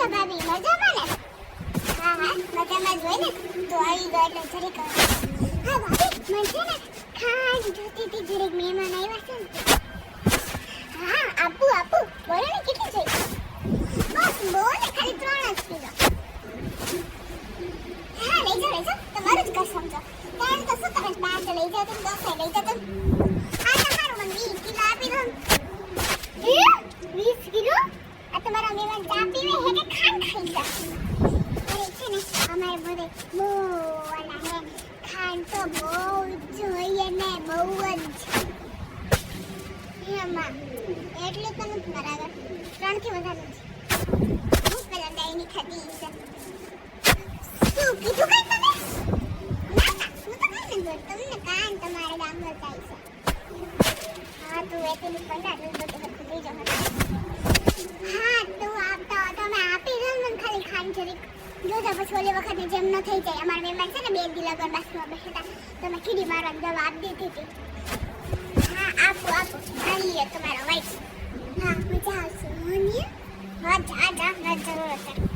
છો ભાભી મજામાં ને? હા હા મજામાં જ હોય ને. તો આવી ગયો એટલે જરીક હા ભાભી મને છે ને ખાસ જોતી હતી જરીક મહેમાન આવ્યા છે ને. હા આપું બોલો ને કેટલી જોઈએ? બસ બહુ ને ખાલી 3 જ કિલો. હા લઈ જાઓ તમારું જ ઘર સમજો. ત્યારે તો શું તમે 5 લઈ જાઓ તો 10 લઈ જાઓ તો આ તમારું મને 20 કિલો આપી દો. 20 કિલો? આ તમારા મહેમાન ચા પીવે હે કે ખાંડ ખાઈ જા? અરે છે ને અમારે બધે બહુ વાલા હે ખાંડ તો બહુ જોઈએ ને બહુ જ. એમાં એટલે તો નથી બરાબર 3 થી વધારે નથી. હું પેલા ડાયની ખાધી છે. શું કીધું કઈ તમે? ના હું તો કઈ નથી બોલતો. તમને કાન તમારા ગામમાં જાય છે. હા તું એકેલી પંડા દૂધ હરખું થઈ જાવ. હા તું આપતા તમે આપી દો મને ખાલી ખાંડ જરીક. જોજો પછી ઓલી વખતે જેમ ન થઈ જાય. અમારા મહેમાન છે ને 2 દી લગન બાસમાં બેઠા તમે કીડી મારવા દવા આપી દીધી હતી. હા આપો આવીએ તમારો વાઈફ. હા મજા આવશે. હા જા જરૂર હશે.